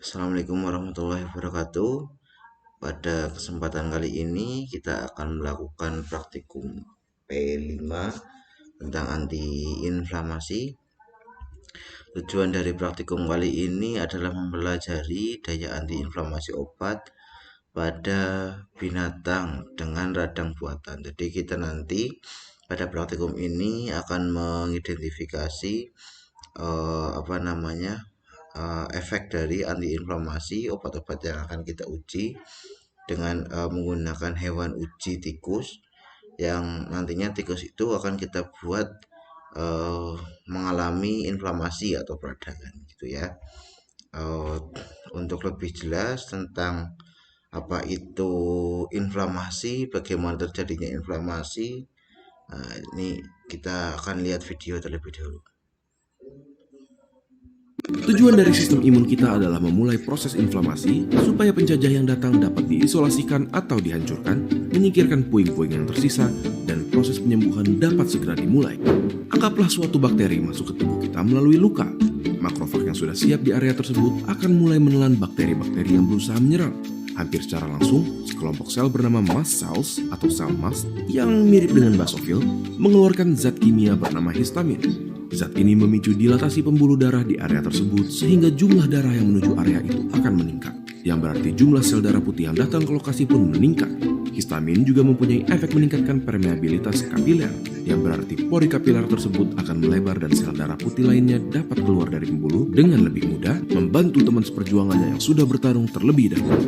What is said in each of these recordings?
Assalamualaikum warahmatullahi wabarakatuh. Pada kesempatan kali ini kita akan melakukan praktikum P5 tentang antiinflamasi. Tujuan dari praktikum kali ini adalah mempelajari daya antiinflamasi obat pada binatang dengan radang buatan. Jadi kita nanti pada praktikum ini akan mengidentifikasi efek dari antiinflamasi obat-obat yang akan kita uji dengan menggunakan hewan uji tikus, yang nantinya tikus itu akan kita buat mengalami inflamasi atau peradangan gitu ya. Untuk lebih jelas tentang apa itu inflamasi, bagaimana terjadinya inflamasi, ini kita akan lihat video terlebih dahulu. Tujuan dari sistem imun kita adalah memulai proses inflamasi supaya penjajah yang datang dapat diisolasikan atau dihancurkan, menyingkirkan puing-puing yang tersisa, dan proses penyembuhan dapat segera dimulai. Anggaplah suatu bakteri masuk ke tubuh kita melalui luka. Makrofag yang sudah siap di area tersebut akan mulai menelan bakteri-bakteri yang berusaha menyerang. Hampir secara langsung, sekelompok sel bernama mast cells atau sel mast yang mirip dengan basofil mengeluarkan zat kimia bernama histamin. Zat ini memicu dilatasi pembuluh darah di area tersebut sehingga jumlah darah yang menuju area itu akan meningkat. Yang berarti jumlah sel darah putih yang datang ke lokasi pun meningkat. Histamin juga mempunyai efek meningkatkan permeabilitas kapiler, yang berarti pori kapiler tersebut akan melebar dan sel darah putih lainnya dapat keluar dari pembuluh dengan lebih mudah, membantu teman seperjuangannya yang sudah bertarung terlebih dahulu.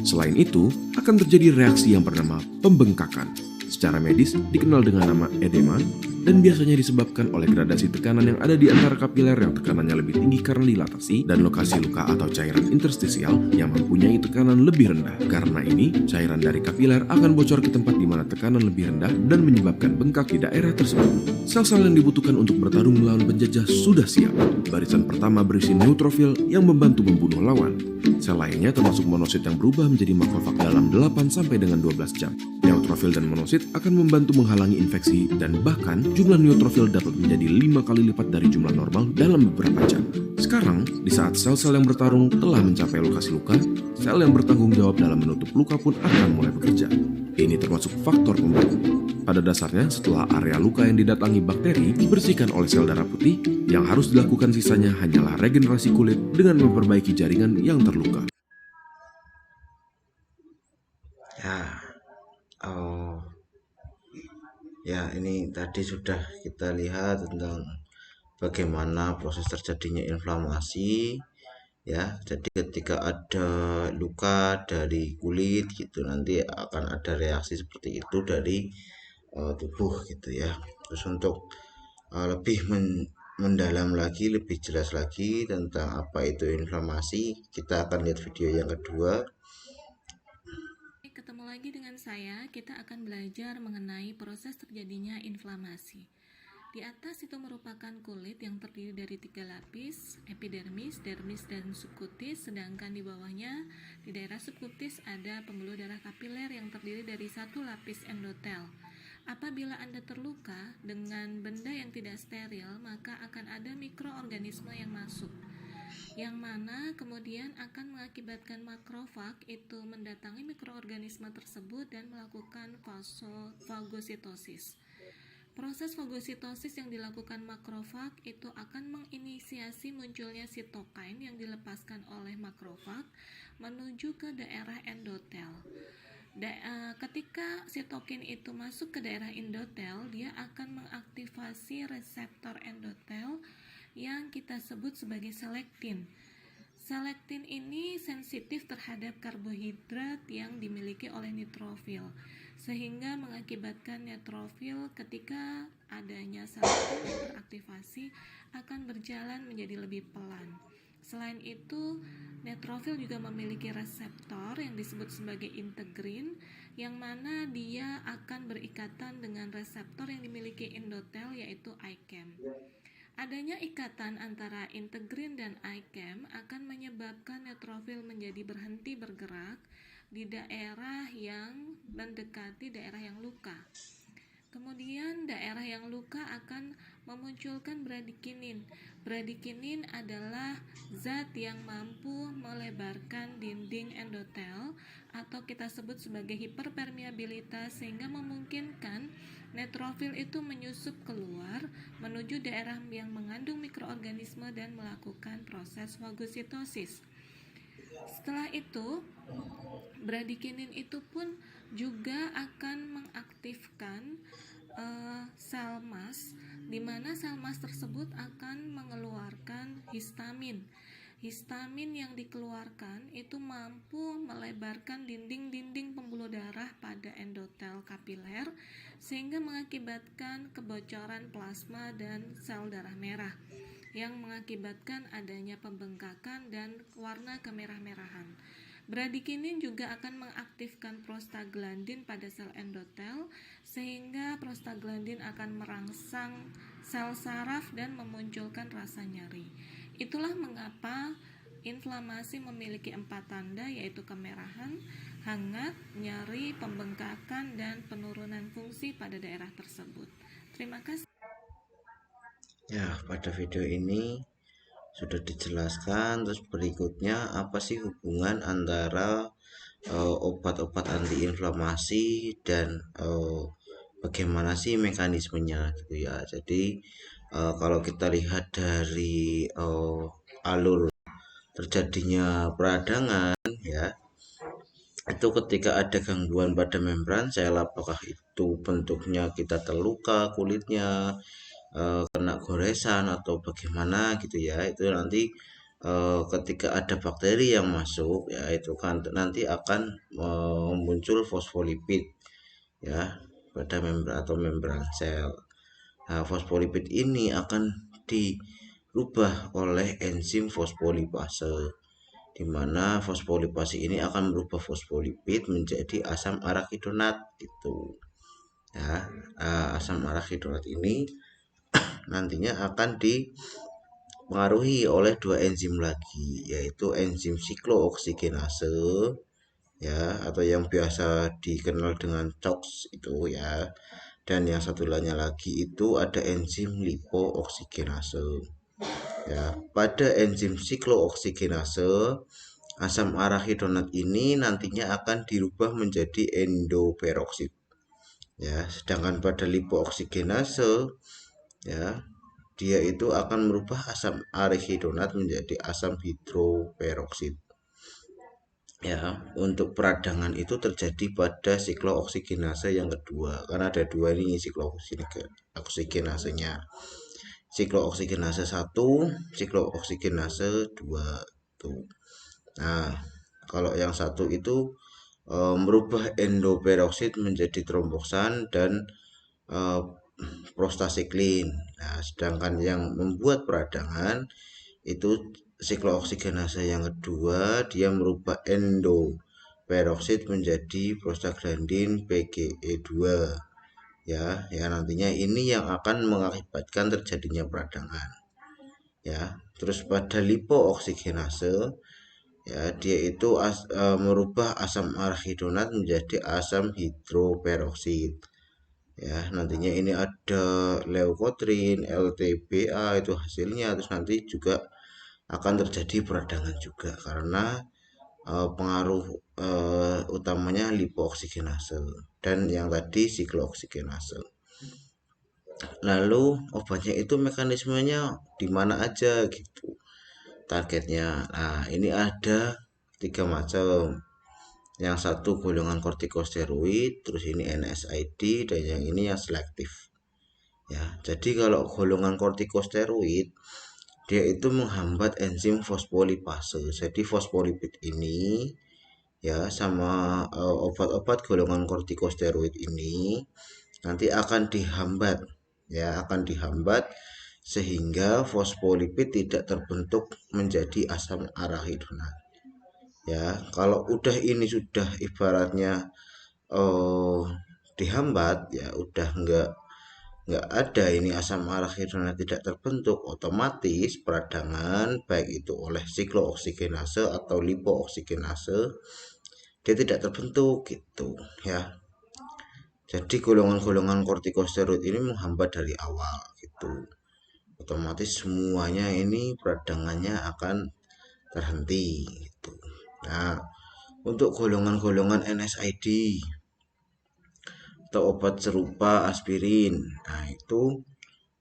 Selain itu, akan terjadi reaksi yang bernama pembengkakan. Secara medis dikenal dengan nama edema dan biasanya disebabkan oleh gradasi tekanan yang ada di antara kapiler yang tekanannya lebih tinggi karena dilatasi dan lokasi luka atau cairan interstisial yang mempunyai tekanan lebih rendah. Karena ini, cairan dari kapiler akan bocor ke tempat di mana tekanan lebih rendah dan menyebabkan bengkak di daerah tersebut. Sel-sel yang dibutuhkan untuk bertarung melawan penjajah sudah siap. Barisan pertama berisi neutrofil yang membantu membunuh lawan. Sel lainnya termasuk monosit yang berubah menjadi makrofag dalam 8 sampai dengan 12 jam. Neutrofil dan monosit akan membantu menghalangi infeksi dan bahkan jumlah neutrofil dapat menjadi 5 kali lipat dari jumlah normal dalam beberapa jam. Sekarang, di saat sel-sel yang bertarung telah mencapai lokasi luka, sel yang bertanggung jawab dalam menutup luka pun akan mulai bekerja. Ini termasuk faktor pembunuh. Pada dasarnya, setelah area luka yang didatangi bakteri dibersihkan oleh sel darah putih, yang harus dilakukan sisanya hanyalah regenerasi kulit dengan memperbaiki jaringan yang terluka. Ini tadi sudah kita lihat tentang bagaimana proses terjadinya inflamasi ya. Jadi ketika ada luka dari kulit gitu, nanti akan ada reaksi seperti itu dari tubuh gitu ya. Terus untuk lebih mendalam lagi, lebih jelas lagi tentang apa itu inflamasi, kita akan lihat video yang kedua. Ketemu lagi dengan saya, kita akan belajar mengenai proses terjadinya inflamasi. Di atas itu merupakan kulit yang terdiri dari 3 lapis, epidermis, dermis, dan subkutis, sedangkan di bawahnya, di daerah subkutis ada pembuluh darah kapiler yang terdiri dari 1 lapis endotel. Apabila Anda terluka dengan benda yang tidak steril, maka akan ada mikroorganisme yang masuk, yang mana kemudian akan mengakibatkan makrofag itu mendatangi mikroorganisme tersebut dan melakukan fagositosis. Proses fagositosis yang dilakukan makrofag itu akan menginisiasi munculnya sitokain yang dilepaskan oleh makrofag menuju ke daerah endotel. Ketika sitokin itu masuk ke daerah endotel, dia akan mengaktifasi reseptor endotel yang kita sebut sebagai selektin. Selektin ini sensitif terhadap karbohidrat yang dimiliki oleh neutrofil, sehingga mengakibatkan neutrofil ketika adanya selektin yang teraktivasi akan berjalan menjadi lebih pelan. Selain itu, neutrofil juga memiliki reseptor yang disebut sebagai integrin, yang mana dia akan berikatan dengan reseptor yang dimiliki endotel yaitu ICAM. Adanya ikatan antara integrin dan ICAM akan menyebabkan neutrofil menjadi berhenti bergerak di daerah yang mendekati daerah yang luka. Kemudian daerah yang luka akan memunculkan bradikinin. Bradikinin adalah zat yang mampu melebarkan dinding endotel atau kita sebut sebagai hiperpermeabilitas, sehingga memungkinkan neutrofil itu menyusup keluar menuju daerah yang mengandung mikroorganisme dan melakukan proses fagositosis. Setelah itu, bradikinin itu pun juga akan mengaktifkan sel mas, di mana sel mas tersebut akan mengeluarkan histamin. Histamin yang dikeluarkan itu mampu melebarkan dinding-dinding pembuluh darah pada endotel kapiler, sehingga mengakibatkan kebocoran plasma dan sel darah merah, yang mengakibatkan adanya pembengkakan dan warna kemerah-merahan. Bradikinin juga akan mengaktifkan prostaglandin pada sel endotel, sehingga prostaglandin akan merangsang sel saraf dan memunculkan rasa nyeri. Itulah mengapa inflamasi memiliki 4 tanda, yaitu kemerahan, hangat, nyeri, pembengkakan, dan penurunan fungsi pada daerah tersebut. Terima kasih. Ya, pada video ini sudah dijelaskan. Terus berikutnya, apa sih hubungan antara obat-obat antiinflamasi dan bagaimana sih mekanismenya gitu ya. Jadi kalau kita lihat dari alur terjadinya peradangan ya, itu ketika ada gangguan pada membran sel, apakah itu bentuknya kita terluka kulitnya, kena goresan atau bagaimana gitu ya, itu nanti ketika ada bakteri yang masuk ya, itu kan nanti akan muncul fosfolipid ya pada membran atau membran sel. Nah, fosfolipid ini akan dirubah oleh enzim fosfolipase, di mana fosfolipase ini akan merubah fosfolipid menjadi asam arachidonat gitu ya. Asam arachidonat ini nantinya akan dipengaruhi oleh 2 enzim lagi, yaitu enzim siklooksigenase ya, atau yang biasa dikenal dengan COX itu ya, dan yang satu lainnya lagi itu ada enzim lipooksigenase ya. Pada enzim siklooksigenase, asam arachidonat ini nantinya akan dirubah menjadi endoperoksid ya, sedangkan pada lipooksigenase ya, dia itu akan merubah asam arachidonat menjadi asam hidroperoksid ya. Untuk peradangan itu terjadi pada siklooksigenase yang kedua, karena ada 2 ini siklooksigenasenya, siklooksigenase 1, siklooksigenase 2 tuh. Nah, kalau yang satu itu merubah endoperoksid menjadi tromboxan dan prostasiklin. Nah, sedangkan yang membuat peradangan itu siklooksigenase yang kedua, dia merubah endoperoksid menjadi prostaglandin PGE2 ya. Ya, nantinya ini yang akan mengakibatkan terjadinya peradangan ya. Terus pada lipooksigenase ya, dia itu merubah asam arachidonat menjadi asam hidroperoksid ya. Nantinya ini ada leukotrin, LTBA itu hasilnya. Terus nanti juga akan terjadi peradangan juga karena pengaruh utamanya lipooksigenase dan yang tadi siklooksigenase. Lalu obatnya itu mekanismenya di mana aja gitu, targetnya. Nah, ini ada 3 macam. Yang satu golongan kortikosteroid, terus ini NSAID, dan yang ini yang selektif ya. Jadi kalau golongan kortikosteroid, dia itu menghambat enzim fosfolipase. Jadi fosfolipid ini ya sama obat-obat golongan kortikosteroid ini nanti akan dihambat ya, akan dihambat sehingga fosfolipid tidak terbentuk menjadi asam arachidonat ya. Kalau udah ini sudah ibaratnya dihambat ya, udah nggak ada ini asam arachidonat tidak terbentuk, otomatis peradangan baik itu oleh siklooksigenase atau lipooksigenase dia tidak terbentuk gitu ya. Jadi golongan-golongan kortikosteroid ini menghambat dari awal gitu. otomatis semuanya ini peradangannya akan terhenti gitu. Nah, untuk golongan-golongan NSAID atau obat serupa aspirin, nah itu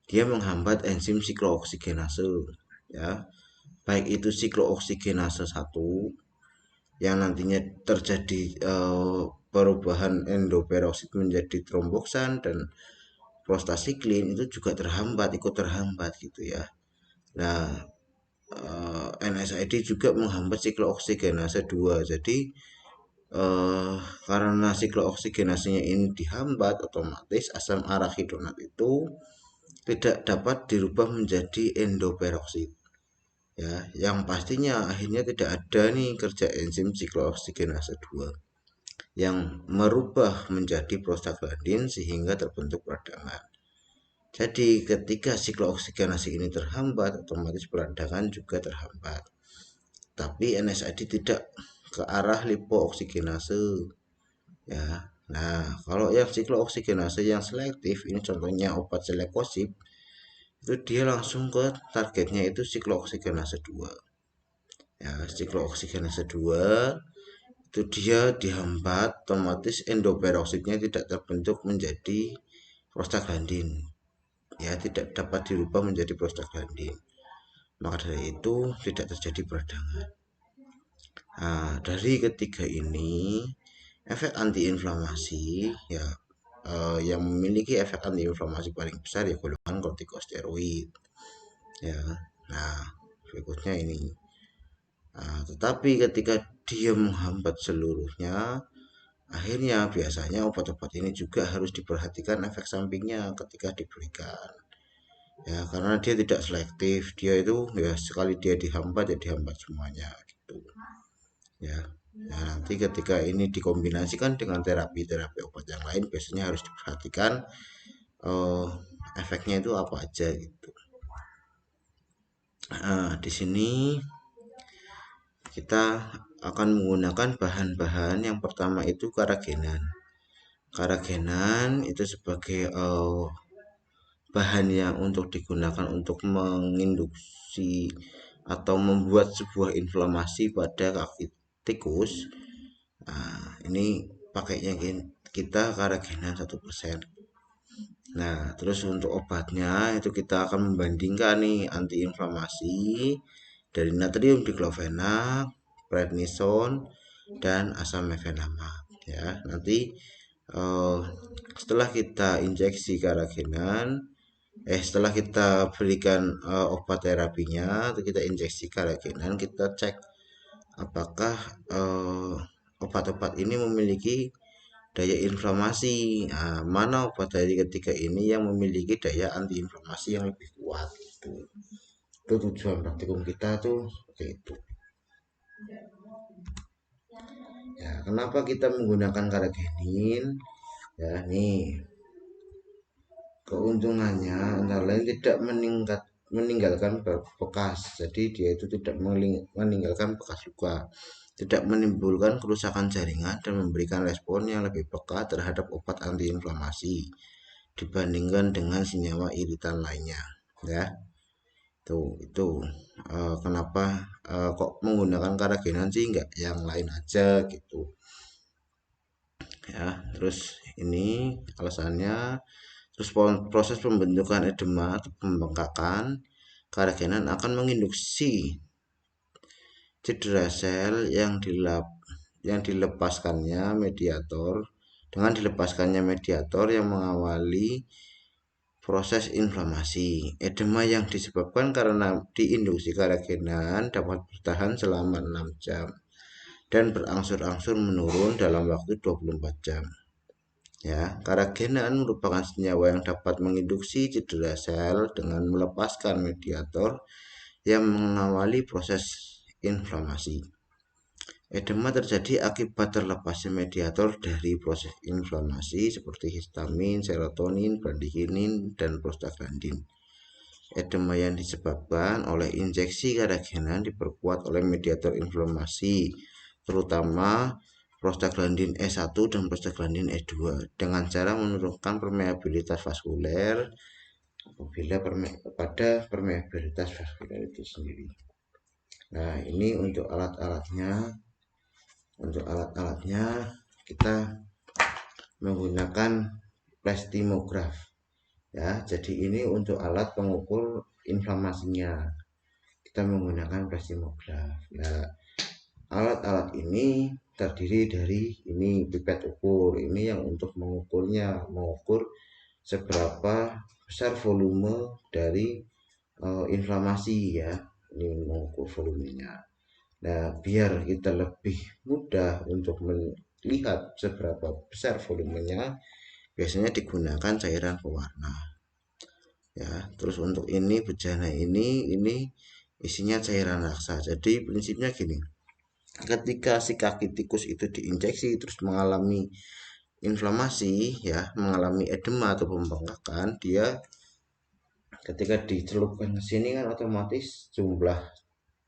dia menghambat enzim siklooksigenase ya, baik itu siklooksigenase 1 yang nantinya terjadi perubahan endoperoksid menjadi tromboksan dan prostasiklin itu juga ikut terhambat gitu ya. Nah, NSAID juga menghambat siklooksigenase 2. Jadi karena siklooksigenasenya ini dihambat, otomatis asam arachidonat itu tidak dapat dirubah menjadi endoperoksid ya, yang pastinya akhirnya tidak ada nih kerja enzim siklooksigenase 2 yang merubah menjadi prostaglandin sehingga terbentuk peradangan. Jadi ketika siklooksigenase ini terhambat, otomatis peradangan juga terhambat. Tapi NSAID tidak ke arah lipooksigenase ya. Nah, kalau yang siklooksigenase yang selektif, ini contohnya obat selekosip, itu dia langsung ke targetnya itu siklooksigenase 2 ya. Siklooksigenase 2 itu dia dihambat, otomatis endoperoksidnya tidak terbentuk menjadi prostaglandin ya, tidak dapat dirubah menjadi prostaglandin, maka dari itu tidak terjadi peradangan. Nah, dari ketiga ini efek antiinflamasi ya, yang memiliki efek antiinflamasi paling besar ya golongan kortikosteroid ya. Nah, berikutnya ini. Nah, tetapi ketika dia menghambat seluruhnya, akhirnya biasanya obat-obat ini juga harus diperhatikan efek sampingnya ketika diberikan ya, karena dia tidak selektif, dia itu ya sekali dia dihambat ya dihambat semuanya gitu ya. Nah, nanti ketika ini dikombinasikan dengan terapi obat yang lain, biasanya harus diperhatikan efeknya itu apa aja gitu. Nah, di sini kita akan menggunakan bahan-bahan. Yang pertama itu karagenan. Karagenan itu sebagai bahan yang untuk digunakan untuk menginduksi atau membuat sebuah inflamasi pada kaki tikus. Nah, ini pakainya kita karagenan 1%. Nah, terus untuk obatnya itu kita akan membandingkan nih antiinflamasi dari natrium diklofenak, prednison, dan asam mefenamid ya. Nanti setelah kita injeksi karagenan, setelah kita berikan obat terapinya, kita injeksi karagenan, kita cek apakah obat-obat ini memiliki daya inflamasi. Nah, mana obat dari ketiga ini yang memiliki daya antiinflamasi yang lebih kuat gitu. Itu tujuan praktikum kita tuh seperti itu ya. Kenapa kita menggunakan karagenin ya? Nih keuntungannya antara lain tidak meninggalkan bekas, jadi dia itu tidak meninggalkan bekas luka, tidak menimbulkan kerusakan jaringan, dan memberikan respon yang lebih peka terhadap obat antiinflamasi dibandingkan dengan senyawa iritan lainnya ya. Itu kenapa kok menggunakan karagenan sih, enggak yang lain aja gitu ya. Terus ini alasannya. Terus proses pembentukan edema atau pembengkakan, karagenan akan menginduksi cedera sel yang dilepaskannya mediator yang mengawali proses inflamasi. Edema yang disebabkan karena diinduksi karagenan dapat bertahan selama 6 jam dan berangsur-angsur menurun dalam waktu 24 jam. Ya, karagenan merupakan senyawa yang dapat menginduksi cedera sel dengan melepaskan mediator yang mengawali proses inflamasi. Edema terjadi akibat terlepasnya mediator dari proses inflamasi seperti histamin, serotonin, bradikinin, dan prostaglandin. Edema yang disebabkan oleh injeksi karagenan diperkuat oleh mediator inflamasi, terutama prostaglandin E1 dan prostaglandin E2 dengan cara menurunkan permeabilitas vaskuler apabila pada permeabilitas vaskular itu sendiri. Nah, ini untuk alat-alatnya. Untuk alat-alatnya kita menggunakan plastimograf ya. Jadi ini untuk alat pengukur inflamasinya. Kita menggunakan plastimograf. Nah, alat-alat ini terdiri dari ini pipet ukur. Ini yang untuk mengukur seberapa besar volume dari inflamasi ya. Ini mengukur volumenya. Nah, biar kita lebih mudah untuk melihat seberapa besar volumenya, biasanya digunakan cairan pewarna ya. Terus untuk ini bejana ini isinya cairan raksa. Jadi prinsipnya gini, ketika si kaki tikus itu diinjeksi terus mengalami inflamasi ya, mengalami edema atau pembengkakan, dia ketika dicelupkan ke sini kan otomatis jumlah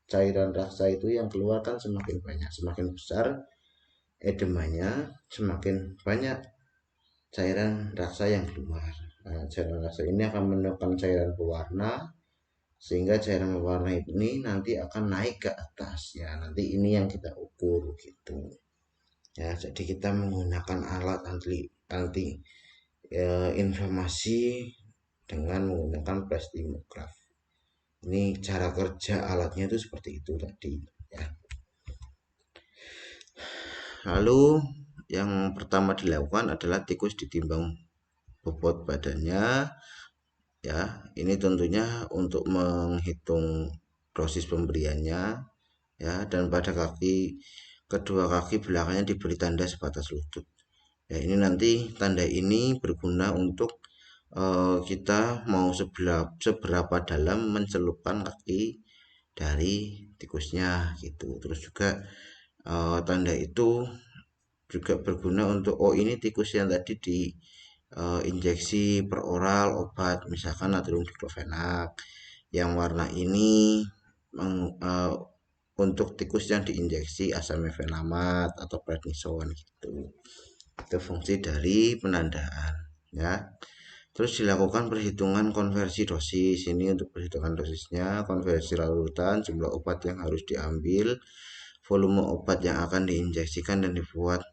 cairan raksa itu yang keluar kan semakin banyak, semakin besar edemanya, semakin banyak cairan raksa yang keluar. Nah, cairan raksa ini akan menekan cairan pewarna, sehingga cairan pewarna ini nanti akan naik ke atas ya. Nanti ini yang kita ukur gitu ya. Jadi kita menggunakan alat anti inflamasi dengan menggunakan plastimograf. Ini cara kerja alatnya itu seperti itu tadi ya. Lalu yang pertama dilakukan adalah tikus ditimbang bobot badannya ya. Ini tentunya untuk menghitung dosis pemberiannya ya, dan pada kedua kaki belakangnya diberi tanda sebatas lutut ya. Ini nanti tanda ini berguna untuk kita mau seberapa dalam mencelupkan kaki dari tikusnya gitu. Terus juga tanda itu juga berguna untuk ini tikus yang tadi di injeksi per oral obat misalkan natrium diklofenak. Yang warna ini untuk tikus yang diinjeksi asam mefenamat atau prednison gitu. Itu fungsi dari penandaan ya. Terus dilakukan perhitungan konversi dosis. Ini untuk perhitungan dosisnya, konversi larutan, jumlah obat yang harus diambil, volume obat yang akan diinjeksikan, dan dibuat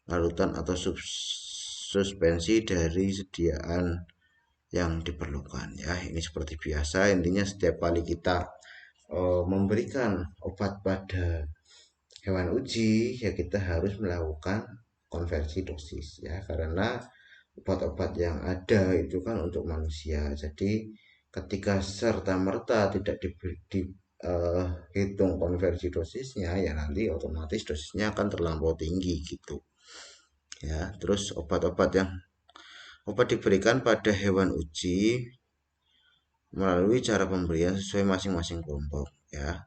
larutan atau suspensi dari sediaan yang diperlukan ya. Ini seperti biasa, intinya setiap kali kita memberikan obat pada hewan uji ya, kita harus melakukan konversi dosis ya, karena obat-obat yang ada itu kan untuk manusia. Jadi ketika serta-merta tidak dihitung konversi dosisnya ya, nanti otomatis dosisnya akan terlampau tinggi gitu ya. Terus obat diberikan pada hewan uji melalui cara pemberian sesuai masing-masing kelompok ya.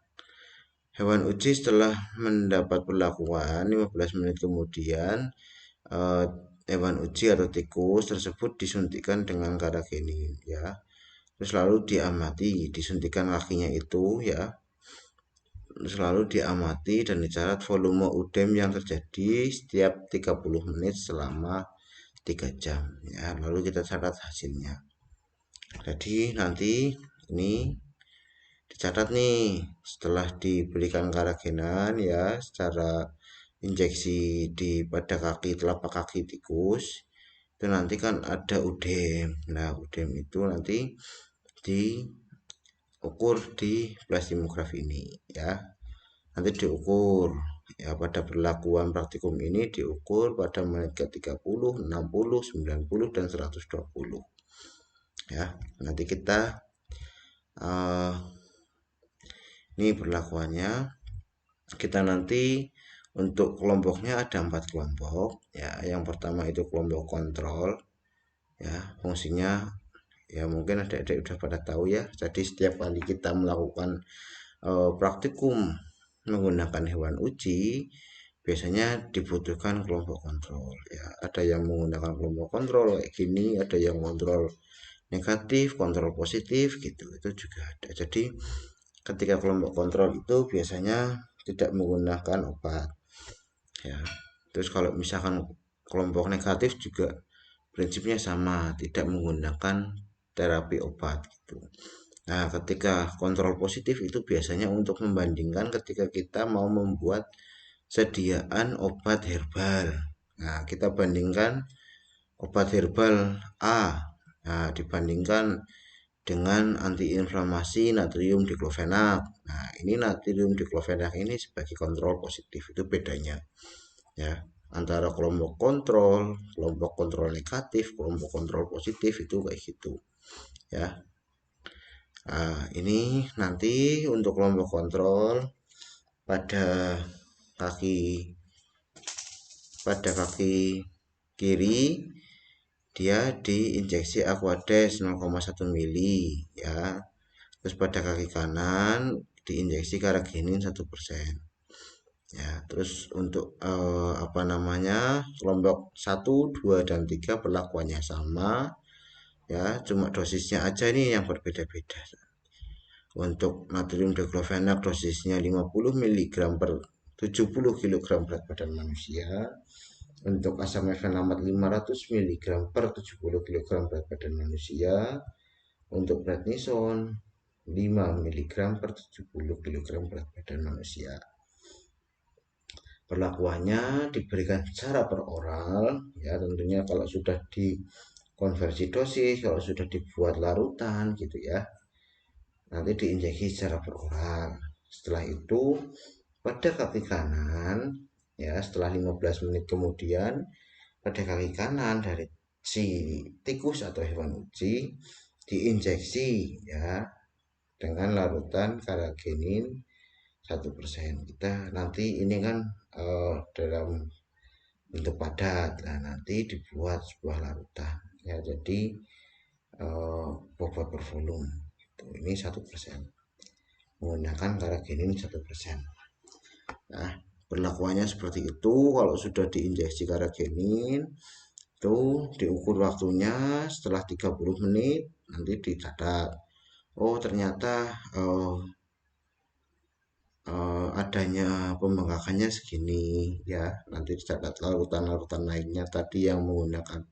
Hewan uji setelah mendapat perlakuan 15 menit kemudian, hewan uji atau tikus tersebut disuntikkan dengan karagenin ya. Terus lalu diamati, disuntikan kakinya itu ya. Terus lalu diamati dan dicatat volume udem yang terjadi setiap 30 menit selama 3 jam ya. Lalu kita catat hasilnya. Jadi nanti ini dicatat nih setelah diberikan karagenan ya secara injeksi pada telapak kaki tikus, itu nanti kan ada udem. Nah, udem itu nanti diukur di plastimograf ini ya. Nanti diukur ya, pada perlakuan praktikum ini diukur pada menit ke 30, 60, 90 dan 120 ya. Nanti kita ini perlakuannya. Kita nanti untuk kelompoknya ada 4 kelompok ya. Yang pertama itu kelompok kontrol ya. Fungsinya ya mungkin adik-adik udah pada tahu ya. Jadi setiap kali kita melakukan praktikum menggunakan hewan uji, biasanya dibutuhkan kelompok kontrol ya. Ada yang menggunakan kelompok kontrol kayak gini, ada yang kontrol negatif, kontrol positif gitu, itu juga ada. Jadi ketika kelompok kontrol itu biasanya tidak menggunakan obat ya. Terus kalau misalkan kelompok negatif juga prinsipnya sama, tidak menggunakan terapi obat gitu. Nah, ketika kontrol positif itu biasanya untuk membandingkan ketika kita mau membuat sediaan obat herbal. Nah, kita bandingkan obat herbal A, nah, dibandingkan dengan antiinflamasi natrium diklofenak. Nah, ini natrium diklofenak ini sebagai kontrol positif, itu bedanya ya antara kelompok kontrol negatif, kelompok kontrol positif, itu kayak gitu ya. Nah, ini nanti untuk kelompok kontrol pada kaki kiri dia diinjeksi Aquades 0,1 mili ya. Terus pada kaki kanan diinjeksi Carrageenan 1% ya. Terus untuk kelompok 1, 2 dan 3 perlakuannya sama ya, cuma dosisnya aja ini yang berbeda-beda. Untuk natrium diklofenak dosisnya 50 mg per 70 kg berat badan manusia. Untuk asam mefenamat 500 mg per 70 kg berat badan manusia. Untuk prednison 5 mg per 70 kg berat badan manusia. Perlakuannya diberikan secara peroral ya, tentunya kalau sudah dikonversi dosis, kalau sudah dibuat larutan gitu ya, nanti diinjeksi secara peroral. Setelah itu pada kaki kanan ya, setelah 15 menit kemudian pada kaki kanan dari si tikus atau hewan uji diinjeksi ya dengan larutan Carrageenan 1%. Kita nanti ini kan dalam bentuk padat, nah nanti dibuat sebuah larutan ya, jadi bobot per volume ini 1% menggunakan Carrageenan 1%. Nah, perlakuannya seperti itu. Kalau sudah diinjeksi Carrageenan itu diukur waktunya setelah 30 menit, nanti dicatat, oh ternyata adanya pembengkakannya segini ya, nanti dicatat larutan-larutan lainnya tadi yang menggunakan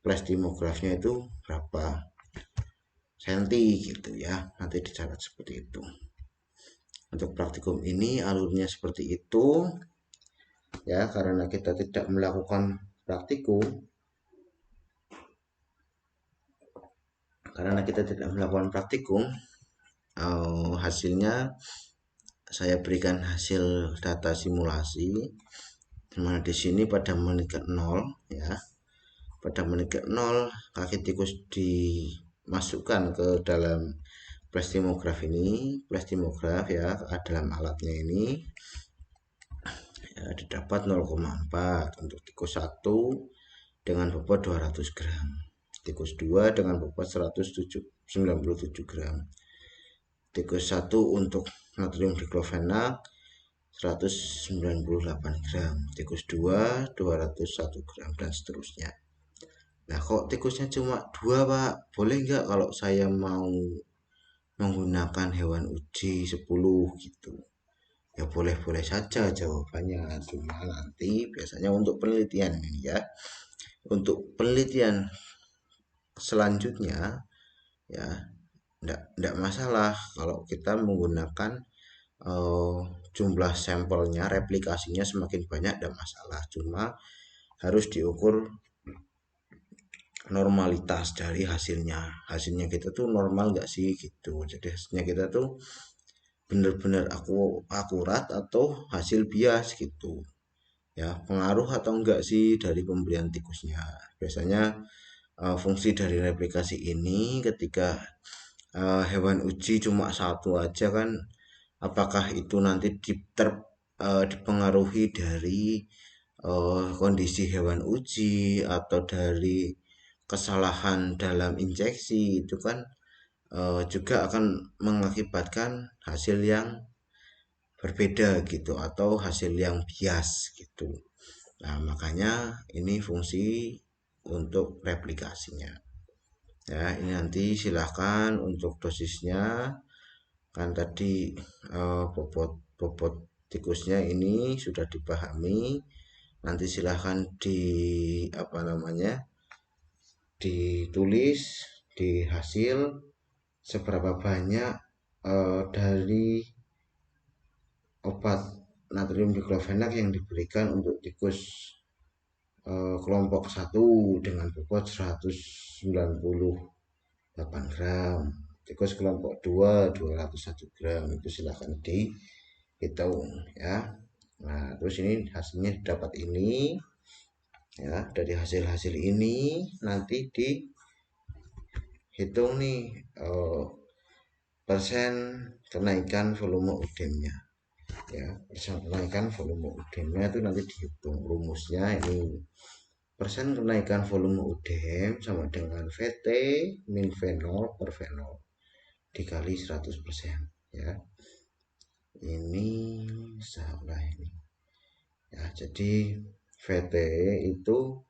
plastimografnya itu berapa senti gitu ya, nanti dicatat seperti itu. Untuk praktikum ini alurnya seperti itu ya, karena kita tidak melakukan praktikum, hasilnya saya berikan hasil data simulasi, dimana di sini pada menit ke 0 ya, pada menit ke 0 kaki tikus dimasukkan ke dalam plastimograf ya, dalam alatnya ini ya, didapat 0,4 untuk tikus 1 dengan bobot 200 gram, tikus 2 dengan bobot 197 gram, tikus 1 untuk natrium diklofenak 198 gram, tikus 2 201 gram dan seterusnya. Nah, kok tikusnya cuma 2 Pak? Boleh nggak kalau saya mau menggunakan hewan uji 10 gitu? Ya boleh-boleh saja jawabannya, cuma nanti biasanya untuk penelitian ini ya, untuk penelitian selanjutnya ya enggak masalah kalau kita menggunakan jumlah sampelnya, replikasinya semakin banyak enggak masalah, cuma harus diukur normalitas dari hasilnya kita tuh normal enggak sih gitu. Jadi hasilnya kita tuh benar-benar akurat atau hasil bias gitu ya, pengaruh atau enggak sih dari pemberian tikusnya. Biasanya fungsi dari replikasi ini ketika hewan uji cuma 1 aja kan, apakah itu nanti dipengaruhi dari kondisi hewan uji atau dari kesalahan dalam injeksi, itu kan juga akan mengakibatkan hasil yang berbeda gitu atau hasil yang bias gitu. Nah, makanya ini fungsi untuk replikasinya ya. Ini nanti silahkan untuk dosisnya kan tadi bobot tikusnya ini sudah dipahami, nanti silahkan ditulis di hasil seberapa banyak dari obat natrium diklofenak yang diberikan untuk tikus kelompok 1 dengan bobot 198 gram, tikus kelompok 2 201 gram. Itu silahkan dihitung ya. Nah, terus ini hasilnya dapat ini ya. Dari hasil-hasil ini nanti dihitung nih persen kenaikan volume udemnya ya. Persen kenaikan volume udemnya itu nanti dihitung. Rumusnya ini persen kenaikan volume udem sama dengan VT min V0 per V0 dikali 100% ya. Ini salah ini ya. Jadi VT itu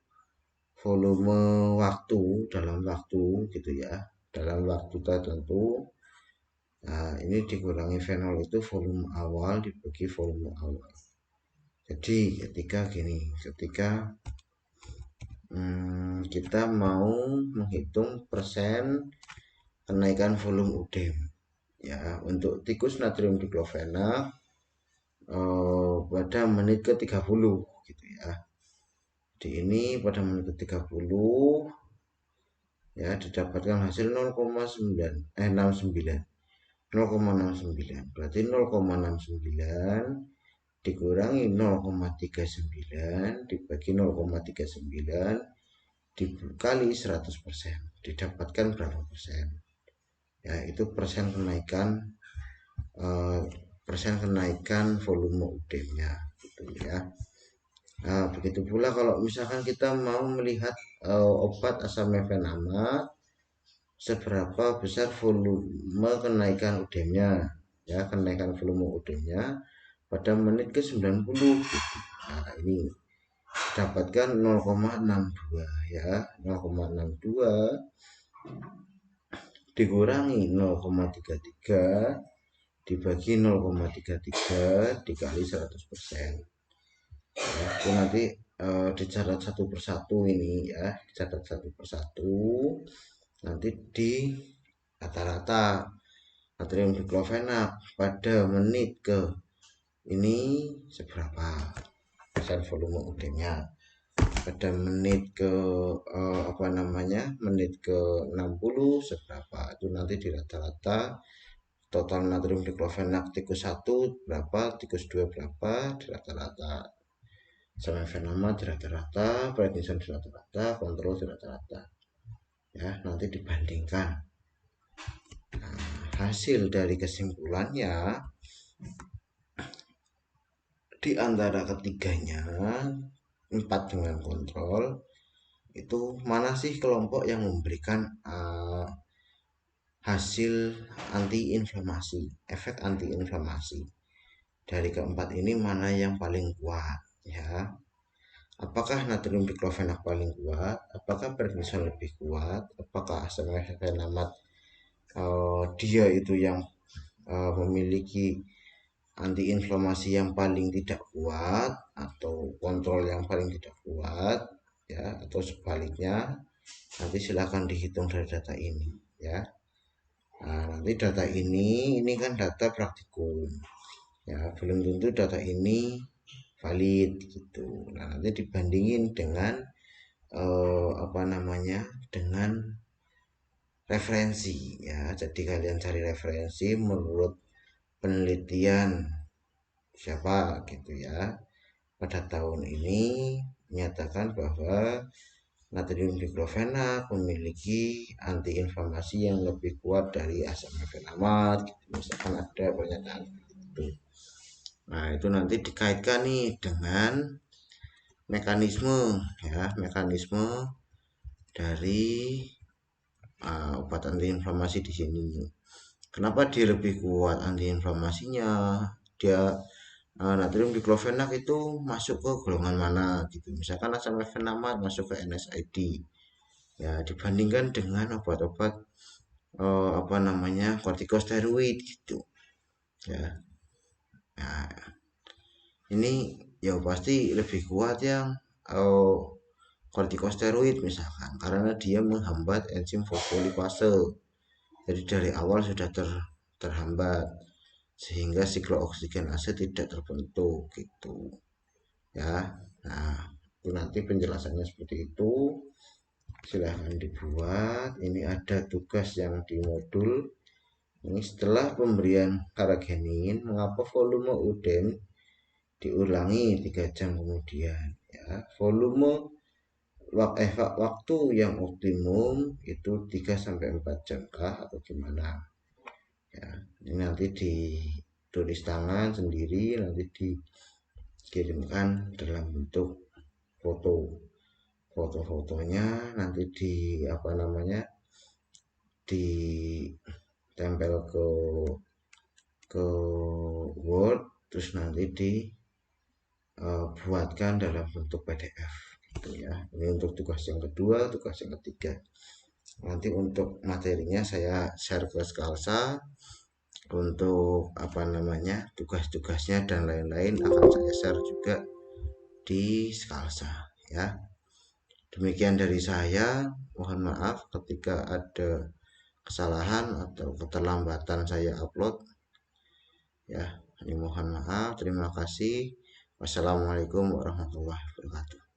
volume waktu dalam waktu gitu ya, dalam waktu tertentu. Nah, ini dikurangi V0 itu volume awal dibagi volume awal. Jadi ketika kita mau menghitung persen kenaikan volume udem ya untuk tikus natrium diklofenak pada menit ke-30 gitu ya. Di ini pada menit ke-30 ya didapatkan hasil 0,69 berarti 0,69 dikurangi 0,39 dibagi 0,39 dikali 100% didapatkan berapa persen ya. Itu persen kenaikan volume udemnya gitu ya. Nah, begitu pula kalau misalkan kita mau melihat obat asam mefenamat seberapa besar volume kenaikan udemnya ya, kenaikan volume udemnya pada menit ke-90 gitu. Nah, ini dapatkan 0,62 ya. 0,62 dikurangi 0,33 dibagi 0,33 dikali 100% ya. Itu nanti dicatat satu persatu ini ya, dicatat satu persatu. Nanti di rata-rata natrium diklofenak pada menit ke ini seberapa persen volume udemnya, pada menit ke menit ke 60 seberapa. Itu nanti di rata-rata total natrium diklofenak tikus 1 berapa, tikus 2 berapa, di rata-rata sama mefenamat di rata-rata, prednison di rata-rata, kontrol di rata-rata ya. Nanti dibandingkan. Nah, hasil dari kesimpulannya di antara ketiganya 4 dengan kontrol itu mana sih kelompok yang memberikan hasil antiinflamasi, efek antiinflamasi. Dari keempat ini mana yang paling kuat ya? Apakah natrium diklofenak paling kuat? Apakah prednison lebih kuat? Apakah asam mefenamat dia itu yang memiliki antiinflamasi yang paling tidak kuat, atau kontrol yang paling tidak kuat ya, atau sebaliknya? Nanti silahkan dihitung dari data ini ya. Nah, nanti data ini kan data praktikum ya, belum tentu data ini valid gitu. Nah, nanti dibandingin dengan dengan referensi ya. Jadi kalian cari referensi menurut penelitian siapa gitu ya. Pada tahun ini menyatakan bahwa natrium diklofenak memiliki antiinflamasi yang lebih kuat dari asam mefenamat gitu. Misalkan ada pernyataan itu. Nah, itu nanti dikaitkan nih dengan mekanisme dari obat antiinflamasi di sini. Kenapa dia lebih kuat antiinflamasinya? Dia natrium diklofenak itu masuk ke golongan mana gitu. Misalkan asam mefenamat masuk ke NSAID ya, dibandingkan dengan obat-obat kortikosteroid gitu ya. Nah, ini ya pasti lebih kuat yang kortikosteroid misalkan, karena dia menghambat enzim fosfolipase. Jadi dari awal sudah terhambat sehingga siklooksiggenase tidak terbentuk gitu ya. Nah, itu nanti penjelasannya seperti itu, silahkan dibuat. Ini ada tugas yang di modul ini. Setelah pemberian karagenin, mengapa volume uden diulangi 3 jam kemudian ya. Volume waktu yang optimum itu 3-4 jam kah atau gimana ya. Ini nanti ditulis tangan sendiri, nanti dikirimkan dalam bentuk fotonya nanti ditempel ke Word, terus nanti dibuatkan dalam bentuk PDF gitu ya. Ini untuk tugas yang kedua. Tugas yang ketiga nanti untuk materinya saya share ke Skalsa. Untuk tugas-tugasnya dan lain-lain akan saya share juga di Skalsa ya. Demikian dari saya, mohon maaf ketika ada kesalahan atau keterlambatan saya upload ya. Ini mohon maaf. Terima kasih. Wassalamualaikum warahmatullahi wabarakatuh.